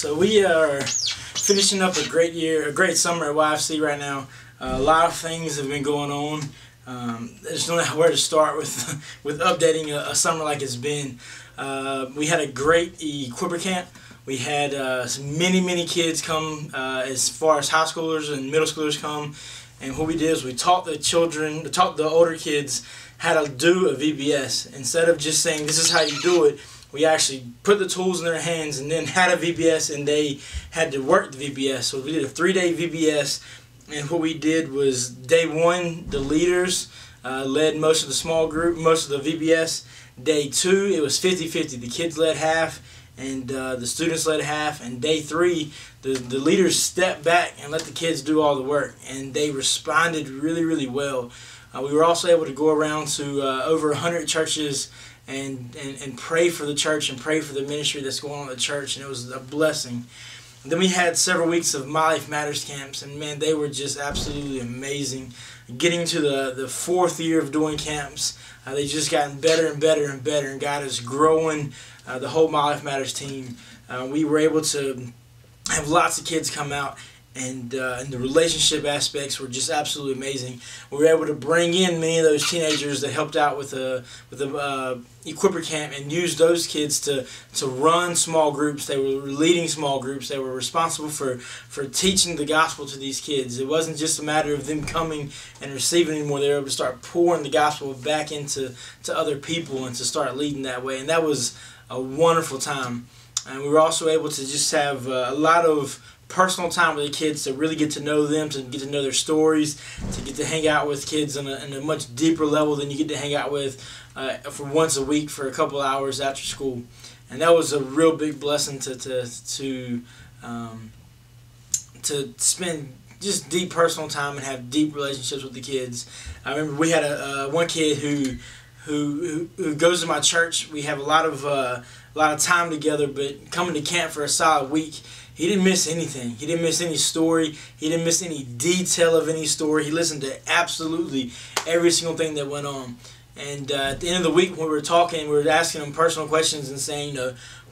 So we are finishing up a great year, a great summer at YFC right now. A lot of things have been going on. I just don't know where to start with updating a summer like it's been. We had a great equipper camp. We had many kids come, as far as high schoolers and middle schoolers come. And what we did is we taught the older kids how to do a VBS. Instead of just saying this is how you do it, we actually put the tools in their hands and then had a VBS, and they had to work the VBS. So we did a 3-day VBS, and what we did was day one, the leaders led most of the small group, most of the VBS. Day two, it was 50-50. The kids led half, and the students led half. And day three, the leaders stepped back and let the kids do all the work, and they responded really well. We were also able to go around to over 100 churches and pray for the church and pray for the ministry that's going on at the church, and it was a blessing. And then we had several weeks of My Life Matters camps, and man, they were just absolutely amazing. Getting to the 4th year of doing camps, they just gotten better and better and better, and God is growing the whole My Life Matters team. We were able to have lots of kids come out, and the relationship aspects were just absolutely amazing. We were able to bring in many of those teenagers that helped out with the equipper camp and use those kids to run small groups. They were leading small groups. They were responsible for teaching the gospel to these kids. It wasn't just a matter of them coming and receiving anymore. They were able to start pouring the gospel back into other people and to start leading that way. And that was a wonderful time. And we were also able to just have a lot of personal time with the kids to really get to know them, to get to know their stories, to get to hang out with kids on a much deeper level than you get to hang out with for once a week for a couple hours after school. And that was a real big blessing to spend just deep personal time and have deep relationships with the kids. I remember we had one kid who goes to my church. We have a lot of time together, but coming to camp for a solid week, he didn't miss anything. He didn't miss any story. He didn't miss any detail of any story. He listened to absolutely every single thing that went on. And at the end of the week, when we were talking, we were asking him personal questions and saying,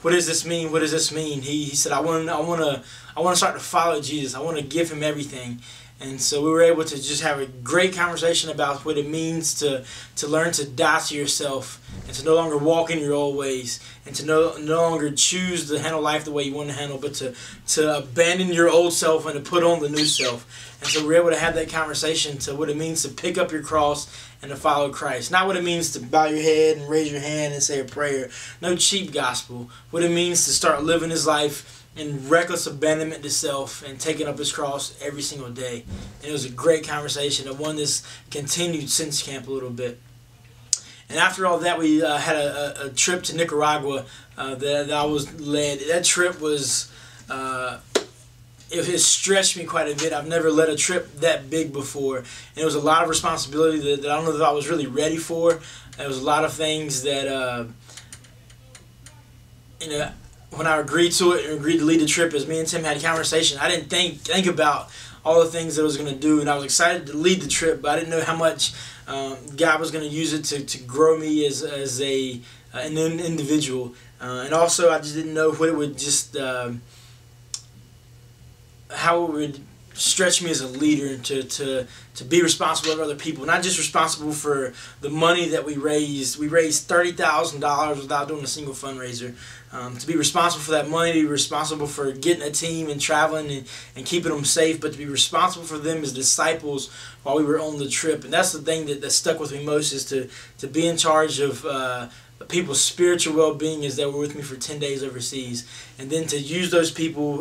what does this mean? What does this mean? He said, I want to start to follow Jesus. I want to give him everything. And so we were able to just have a great conversation about what it means to learn to die to yourself and to no longer walk in your old ways and to no longer choose to handle life the way you want to handle, but to abandon your old self and to put on the new self. And so we were able to have that conversation to what it means to pick up your cross and to follow Christ. Not what it means to bow your head and raise your hand and say a prayer. No cheap gospel. What it means to start living his life in reckless abandonment to self and taking up his cross every single day. And it was a great conversation, and one that's continued since camp a little bit. And after all that, we had a trip to Nicaragua that I was led. That trip was, it has stretched me quite a bit. I've never led a trip that big before. And it was a lot of responsibility that I don't know that I was really ready for. There was a lot of things that, when I agreed to it and agreed to lead the trip, as me and Tim had a conversation, I didn't think about all the things that I was going to do, and I was excited to lead the trip, but I didn't know how much God was going to use it to grow me as an individual, and also I just didn't know what it would how it would stretch me as a leader to be responsible for other people, not just responsible for the money that we raised. We raised $30,000 without doing a single fundraiser. To be responsible for that money, to be responsible for getting a team and traveling and keeping them safe, but to be responsible for them as disciples while we were on the trip. And that's the thing that stuck with me most, is to be in charge of people's spiritual well-being as they were with me for 10 days overseas, and then to use those people,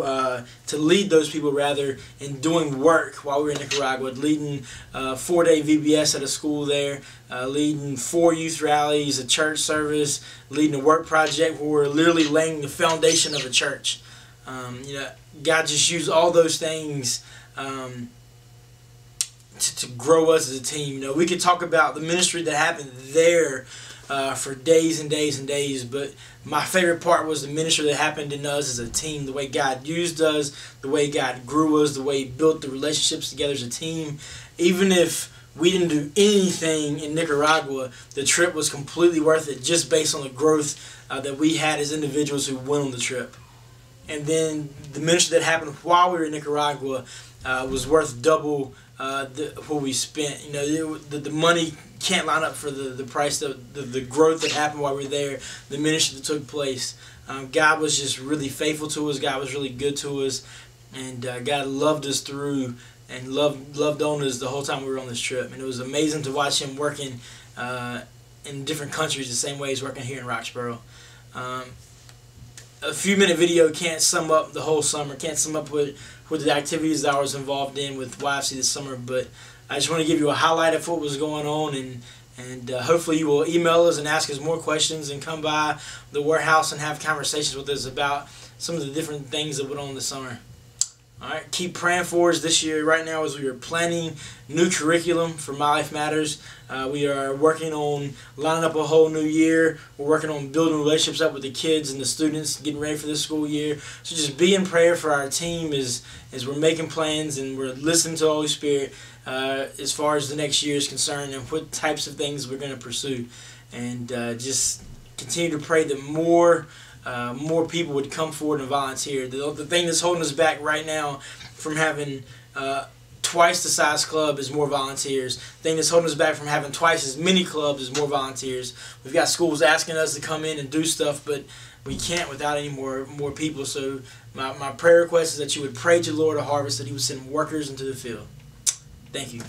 to lead those people rather, in doing work while we were in Nicaragua, leading a 4-day VBS at a school there, leading 4 youth rallies, a church service, leading a work project where we're literally laying the foundation of a church. God just used all those things to grow us as a team. We could talk about the ministry that happened there for days and days and days, but my favorite part was the ministry that happened in us as a team, the way God used us, the way God grew us, the way He built the relationships together as a team. Even if we didn't do anything in Nicaragua, the trip was completely worth it, just based on the growth that we had as individuals who went on the trip. and then the ministry that happened while we were in Nicaragua was worth double what we spent. You know, the money can't line up for the price, the growth that happened while we were there, the ministry that took place. God was just really faithful to us. God was really good to us, and God loved us through and loved on us the whole time we were on this trip. And it was amazing to watch Him working in different countries the same way He's working here in Roxborough. A few-minute video can't sum up the whole summer, can't sum up what the activities that I was involved in with YFC this summer, but I just want to give you a highlight of what was going on, and hopefully you will email us and ask us more questions and come by the warehouse and have conversations with us about some of the different things that went on this summer. Alright, keep praying for us this year. Right now, as we are planning new curriculum for My Life Matters, we are working on lining up a whole new year. We're working on building relationships up with the kids and the students, getting ready for this school year. So just be in prayer for our team as we're making plans and we're listening to the Holy Spirit as far as the next year is concerned and what types of things we're going to pursue. And just continue to pray that more people would come forward and volunteer. The thing that's holding us back right now from having twice the size club is more volunteers. The thing that's holding us back from having twice as many clubs is more volunteers. We've got schools asking us to come in and do stuff, but we can't without any more people. So my prayer request is that you would pray to the Lord of Harvest that He would send workers into the field. Thank you.